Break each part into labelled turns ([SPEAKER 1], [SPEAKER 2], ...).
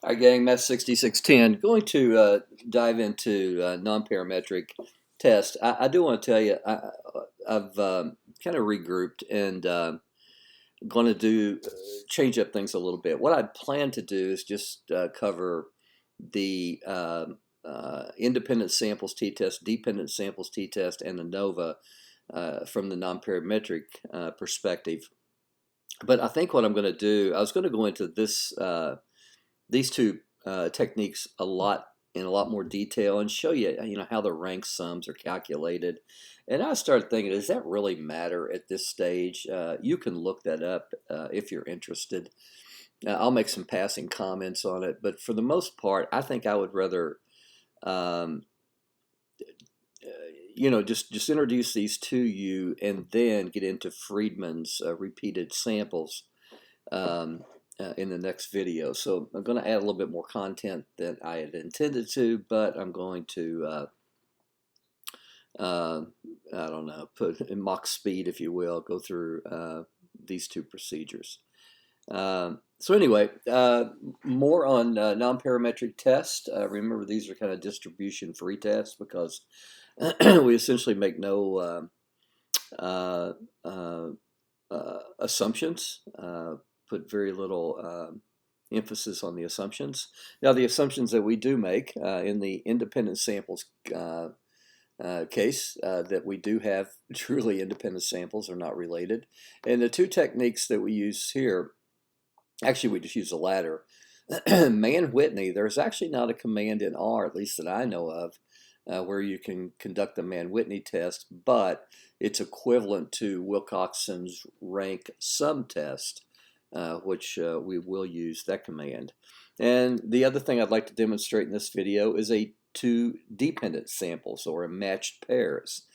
[SPEAKER 1] Hi gang, Math 6610. Going to dive into non-parametric tests. I do want to tell you, I've kind of regrouped and going to change up things a little bit. What I plan to do is just cover the independent samples t-test, dependent samples t-test, and ANOVA from the non-parametric perspective. But I think what I'm going to do, I was going to go into these two techniques in a lot more detail and show you, how the rank sums are calculated. And I started thinking, does that really matter at this stage? You can look that up if you're interested. I'll make some passing comments on it, but for the most part, I think I would rather, um, just introduce these to you and then get into Friedman's repeated samples. In the next video. So I'm going to add a little bit more content than I had intended to, but I'm going to, I don't know, put in mock speed, if you will, go through these two procedures. So anyway, more on non-parametric tests. Remember, these are kind of distribution-free tests because we essentially make no assumptions. Put very little emphasis on the assumptions. Now, the assumptions that we do make in the independent samples case, that we do have truly independent samples, are not related. And the two techniques that we use here, actually we just use the latter. Mann-Whitney, there's actually not a command in R, at least that I know of, where you can conduct the Mann-Whitney test, but it's equivalent to Wilcoxon's rank sum test, which we will use that command. And the other thing I'd like to demonstrate in this video is two dependent samples, or matched pairs.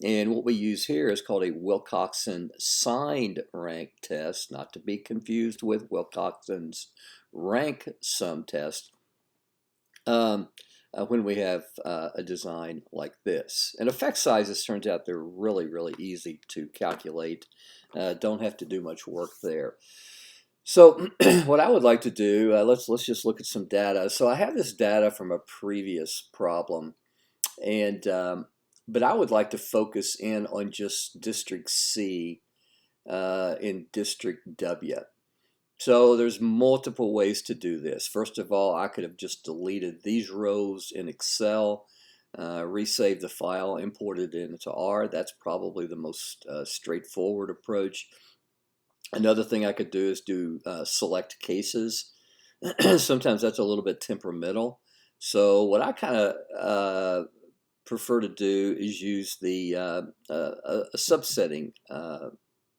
[SPEAKER 1] And what we use here is called a Wilcoxon signed rank test, not to be confused with Wilcoxon's rank sum test, when we have a design like this. And effect sizes, turns out they're really, really easy to calculate. Don't have to do much work there. So what I would like to do, let's just look at some data. So I have this data from a previous problem, and but I would like to focus in on just District C in District W. So there's multiple ways to do this. First of all, I could have just deleted these rows in Excel, resaved the file, imported it into R. That's probably the most straightforward approach. Another thing I could do is do select cases. Sometimes that's a little bit temperamental. So what I kind of prefer to do is use the a subsetting,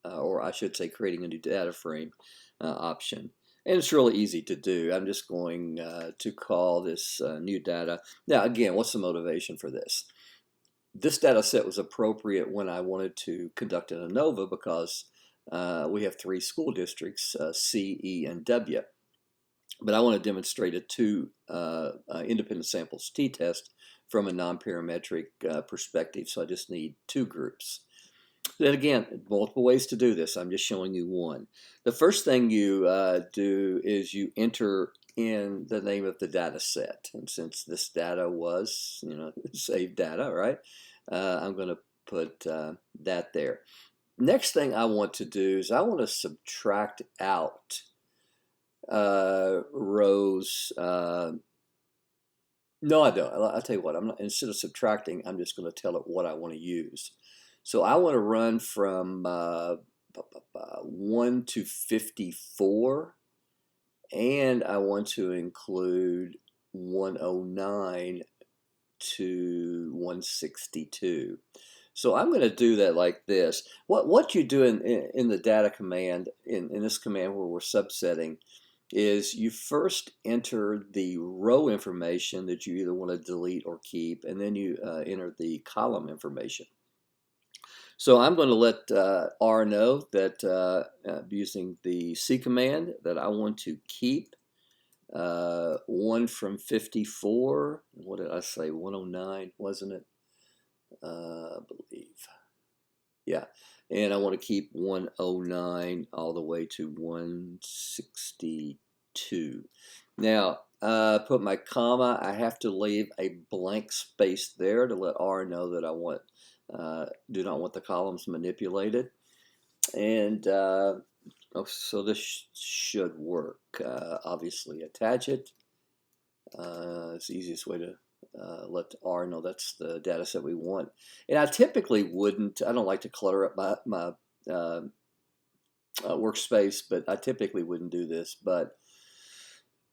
[SPEAKER 1] or I should say creating a new data frame option. And it's really easy to do. I'm just going to call this new data. Now again, what's the motivation for this? This data set was appropriate when I wanted to conduct an ANOVA because we have three school districts, C, E, and W. But I want to demonstrate a two independent samples t-test from a non-parametric perspective, so I just need two groups. Then again, multiple ways to do this. I'm just showing you one. The first thing you do is you enter in the name of the data set. And since this data was, saved data, right? I'm going to put that there. Next thing I want to do is I want to subtract out rows. No, I don't. I'll tell you what. I'm not. Instead of subtracting, I'm just going to tell it what I want to use. So I want to run from 1 to 54, and I want to include 109 to 162. So I'm going to do that like this. What you do in the data command, in this command where we're subsetting, is you first enter the row information that you either want to delete or keep, and then you enter the column information. So I'm going to let R know that using the C command that I want to keep 1 from 54. What did I say? 109, wasn't it? I believe. Yeah. And I want to keep 109 all the way to 162. Now, put my comma, I have to leave a blank space there to let R know that I do not want the columns manipulated. And so this should work. Obviously, attach it. It's the easiest way to let R know that's the data set we want. And I typically wouldn't, I don't like to clutter up my workspace, but I typically wouldn't do this. But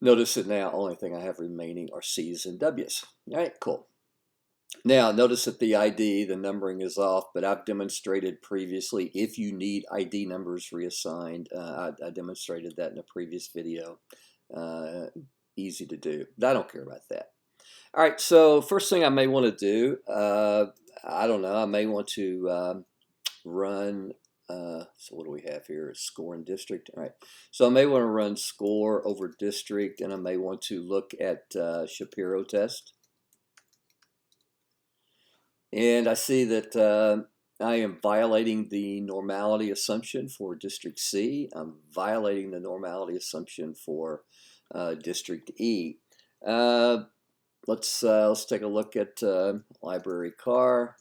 [SPEAKER 1] notice that now only thing I have remaining are C's and W's. All right, cool. Now notice that the ID, the numbering is off, but I've demonstrated previously if you need ID numbers reassigned. I demonstrated that in a previous video. Easy to do, but I don't care about that. All right, so first thing I may want to do, I don't know, I may want to run, so what do we have here? Score and district. All right, so I may want to run score over district, and I may want to look at Shapiro test. And I see that I am violating the normality assumption for district C. I'm violating the normality assumption for district E. Let's take a look at library car.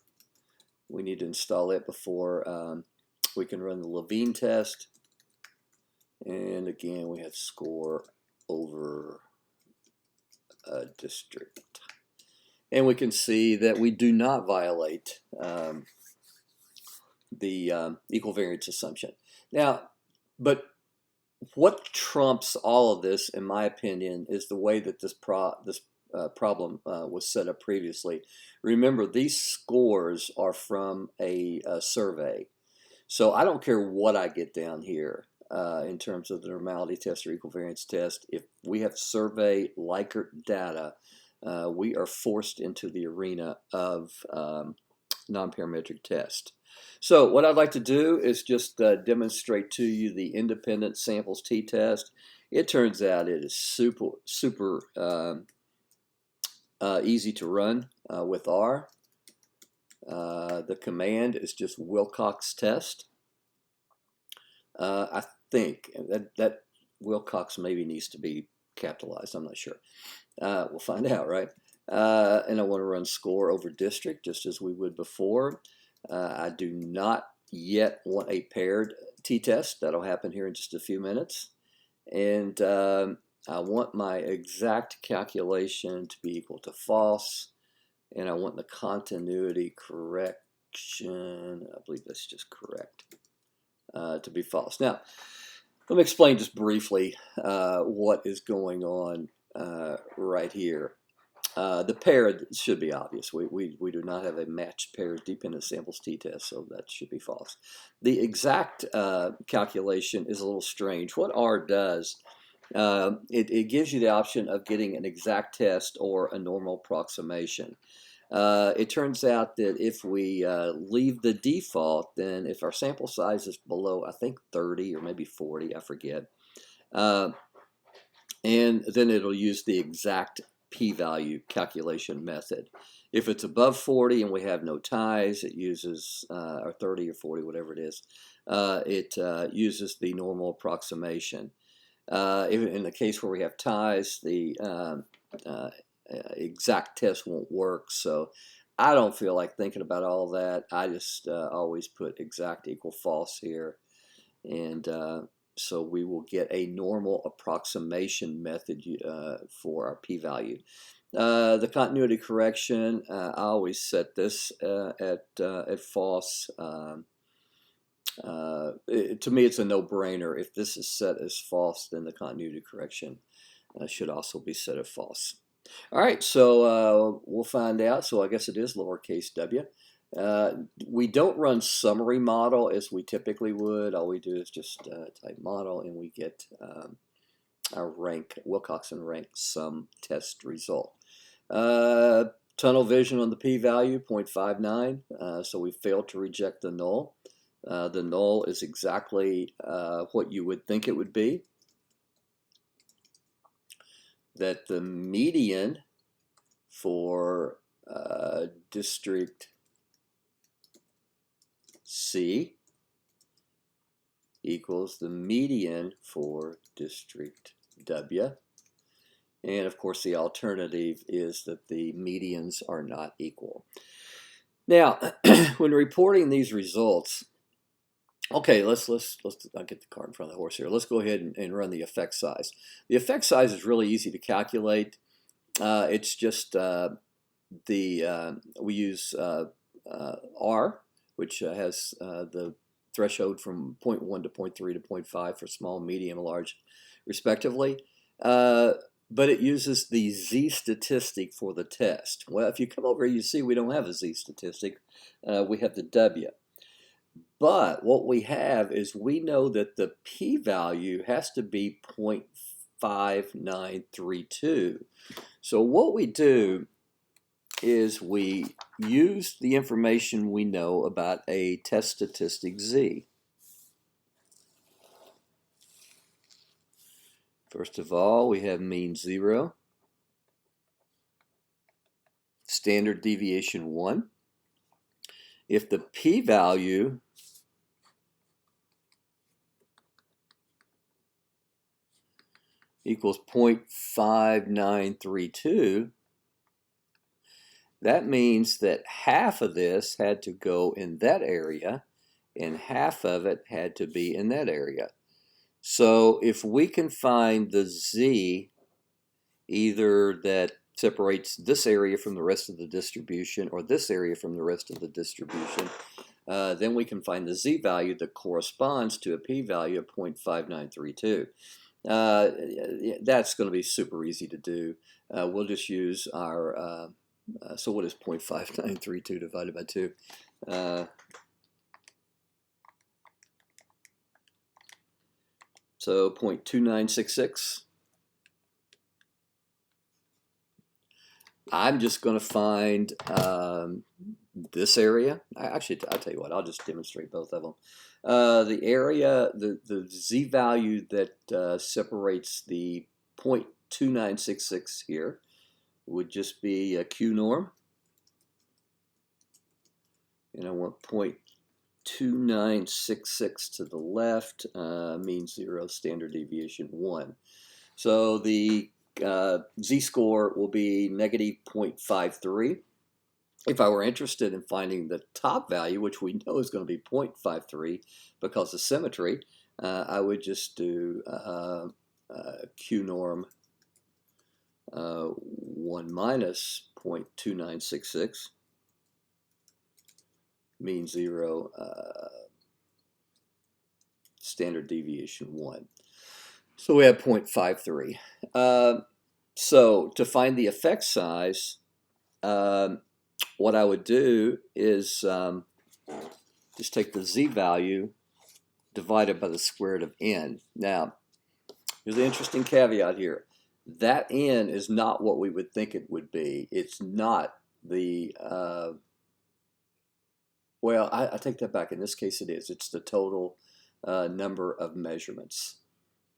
[SPEAKER 1] We need to install it before we can run the Levine test. And again, we have score over district. And we can see that we do not violate the equal variance assumption. Now, but what trumps all of this, in my opinion, is the way that this problem was set up previously. Remember, these scores are from a survey. So I don't care what I get down here in terms of the normality test or equal variance test. If we have survey Likert data, we are forced into the arena of non-parametric test. So what I'd like to do is just demonstrate to you the independent samples t-test. It turns out it is super easy to run with R. The command is just Wilcox test. I think that Wilcox maybe needs to be capitalized. I'm not sure. We'll find out, right? And I want to run score over district just as we would before. I do not yet want a paired t-test. That'll happen here in just a few minutes. And I want my exact calculation to be equal to false. And I want the continuity correction, I believe that's just correct, to be false. Now, let me explain just briefly what is going on right here. The pair should be obvious. We do not have a matched pair dependent samples t-test, so that should be false. The exact calculation is a little strange. What R does, it gives you the option of getting an exact test or a normal approximation. It turns out that if we leave the default, then if our sample size is below, I think 30 or maybe 40, I forget, and then it'll use the exact p-value calculation method. If it's above 40 and we have no ties, it uses, or 30 or 40, whatever it is, it uses the normal approximation. In the case where we have ties, the exact test won't work, so I don't feel like thinking about all that. I just always put exact equal false here, and so we will get a normal approximation method for our p-value. The continuity correction, I always set this at false. To me, it's a no-brainer. If this is set as false, then the continuity correction should also be set at false. All right, so we'll find out. So I guess it is lowercase w. We don't run summary model as we typically would. All we do is just type model, and we get our rank, Wilcoxon rank sum test result. Tunnel vision on the p-value, 0.59, so we failed to reject the null. The null is exactly what you would think it would be. That the median for district C equals the median for district W. And of course, the alternative is that the medians are not equal. Now, when reporting these results, okay, let's I'll get the cart in front of the horse here. Let's go ahead and run the effect size. The effect size is really easy to calculate. It's just we use R, which has the threshold from 0.1 to 0.3 to 0.5 for small, medium, large, respectively. But it uses the Z statistic for the test. Well, if you come over here, you see we don't have a Z statistic. We have the W. But what we have is we know that the p-value has to be 0.5932. So what we do is we use the information we know about a test statistic Z. First of all, we have mean 0, standard deviation 1. If the p-value equals 0.5932, that means that half of this had to go in that area and half of it had to be in that area. So if we can find the Z, either that separates this area from the rest of the distribution or this area from the rest of the distribution, then we can find the Z value that corresponds to a p-value of 0.5932. That's going to be super easy to do. We'll just use our, so what is 0.5932 divided by 2? So 0.2966. I'm just going to find this area. Actually, I'll tell you what, I'll just demonstrate both of them. The area, the Z value that separates the 0.2966 here would just be a Q norm. And I want 0.2966 to the left, mean 0, standard deviation 1. So the Z-score will be negative 0.53. If I were interested in finding the top value, which we know is going to be 0.53 because of symmetry, I would just do Q norm 1 minus 0.2966, mean 0, standard deviation 1. So we have 0.53. So to find the effect size, what I would do is just take the Z value divided by the square root of n. Now, there's an interesting caveat here. That n is not what we would think it would be. It's not the, well, I take that back. In this case, it is. It's the total number of measurements.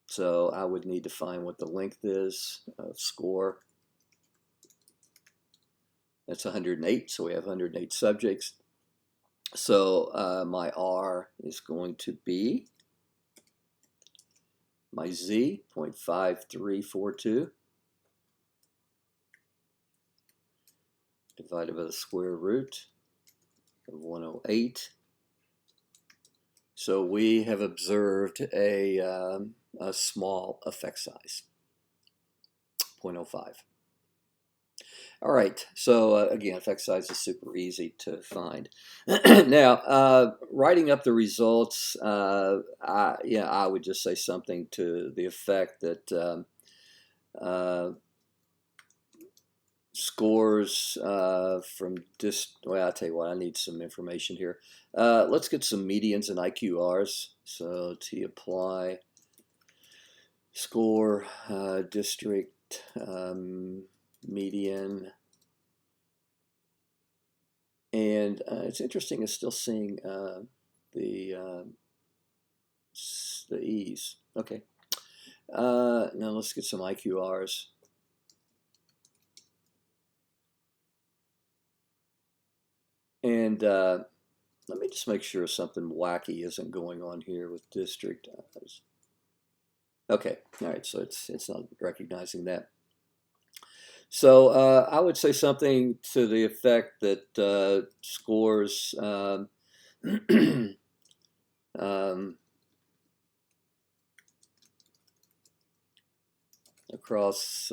[SPEAKER 1] So I would need to find what the length is of score. That's 108, so we have 108 subjects. So my R is going to be my Z, 0.5342, divided by the square root of 108. So we have observed a small effect size, 0.05. All right, so again, effect size is super easy to find. Now, writing up the results, I would just say something to the effect that scores from well, I'll tell you what, I need some information here. Let's get some medians and IQRs. So to apply score, district, median, and it's interesting, it's still seeing the E's. Okay, now let's get some IQRs. And let me just make sure something wacky isn't going on here with district. Okay, all right, so it's not recognizing that. So I would say something to the effect that scores um, across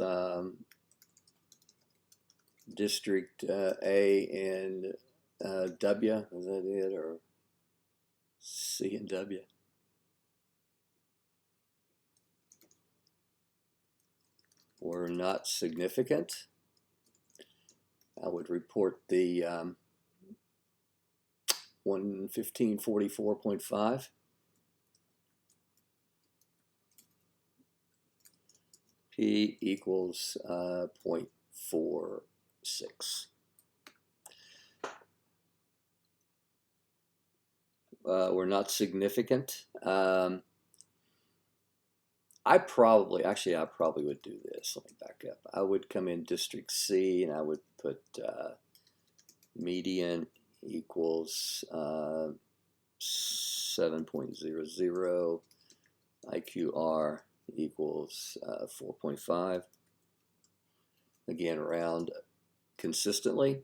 [SPEAKER 1] District A and W, is that it, or C and W? Were not significant. I would report the 11544.5. P equals 0.46. Were not significant. I probably would do this. Let me back up. I would come in District C and I would put median equals 7.00, IQR equals 4.5. Again, round consistently.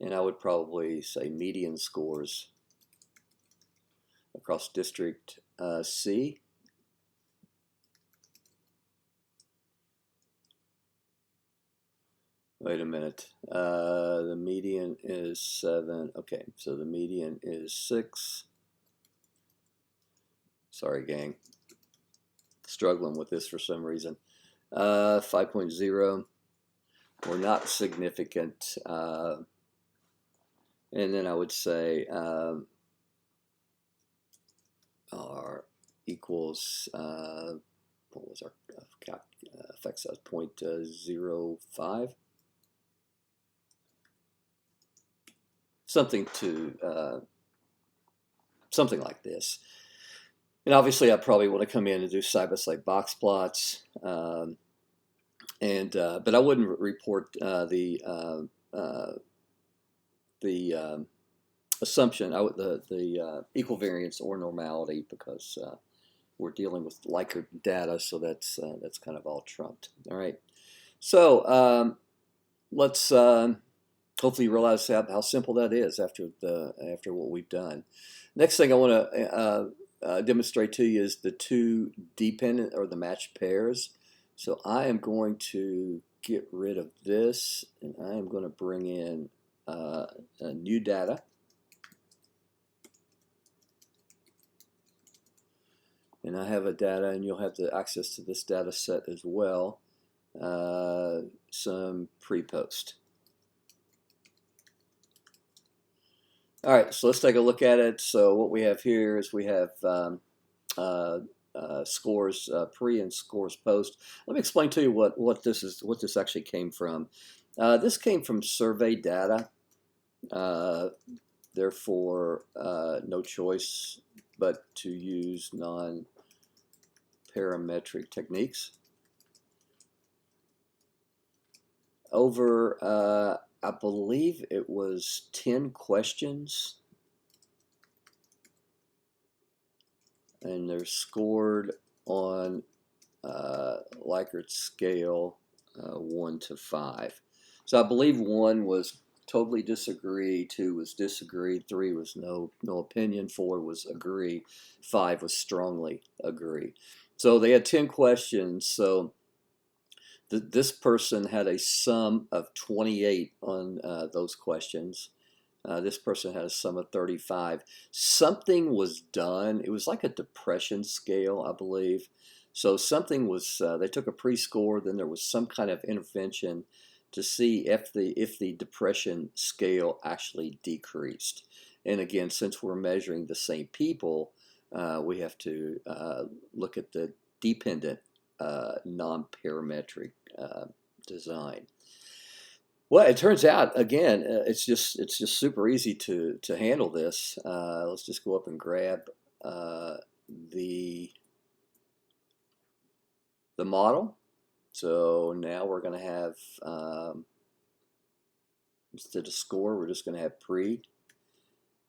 [SPEAKER 1] And I would probably say median scores across District C. Wait a minute. The median is 7. Okay, so the median is 6. Sorry, gang. Struggling with this for some reason. 5.0. Or not significant. And then I would say R equals, what was our effect size? 0.05. Something like this. And obviously, I probably want to come in and do side-by-side box plots, but I wouldn't report the assumption, the equivariance or normality, because we're dealing with Likert data, so that's kind of all trumped. All right, so let's hopefully realize how simple that is after what we've done. Next thing I want to demonstrate to you is the two dependent or the matched pairs. So I am going to get rid of this, and I am going to bring in new data. And I have a data, and you'll have the access to this data set as well. Some pre-post. All right, so let's take a look at it. So what we have here is we have scores pre and scores post. Let me explain to you what this actually came from. This came from survey data. Therefore, no choice but to use non-parametric techniques. Over, I believe it was 10 questions, and they're scored on Likert scale 1 to 5. So I believe 1 was totally disagree, 2 was disagree, 3 was no opinion, 4 was agree, 5 was strongly agree. So they had 10 questions. So this person had a sum of 28 on those questions. This person had a sum of 35. Something was done. It was like a depression scale, I believe. So something was, they took a pre-score, then there was some kind of intervention to see if the depression scale actually decreased. And again, since we're measuring the same people, we have to look at the dependent non-parametric design. Well, it turns out, again, it's just super easy to handle this. Let's just go up and grab the model. So now we're going to have, instead of score, we're just going to have pre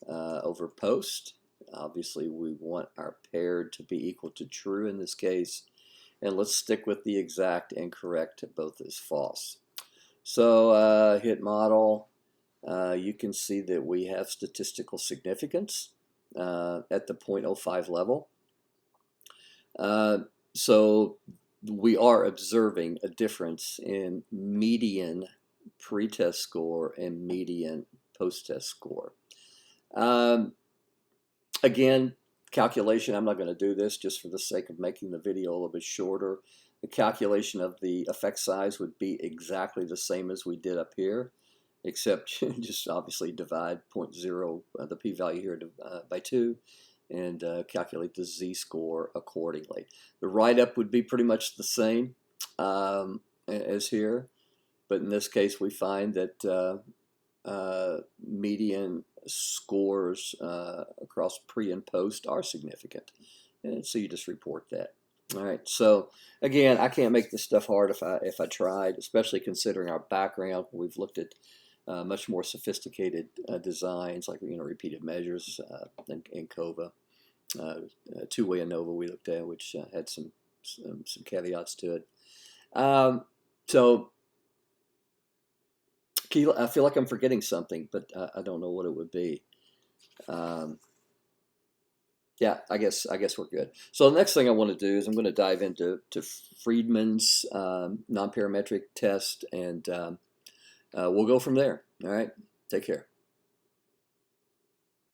[SPEAKER 1] over post. Obviously, we want our paired to be equal to true in this case. and let's stick with the exact and correct both as false. So hit model. You can see that we have statistical significance at the 0.05 level. So we are observing a difference in median pre-test score and median post-test score. Again, calculation, I'm not going to do this just for the sake of making the video a little bit shorter. The calculation of the effect size would be exactly the same as we did up here, except just obviously divide 0.0, the p-value here by 2, and calculate the z-score accordingly. The write-up would be pretty much the same as here, but in this case we find that median scores across pre and post are significant, and so you just report that. All right, so again, I can't make this stuff hard if I tried, especially considering our background. We've looked at much more sophisticated designs like repeated measures in COVA. Two-way ANOVA we looked at, which had some caveats to it. So I feel like I'm forgetting something, but I don't know what it would be. Yeah, I guess we're good. So the next thing I want to do is I'm going to dive into Friedman's non-parametric test, and we'll go from there. All right, take care.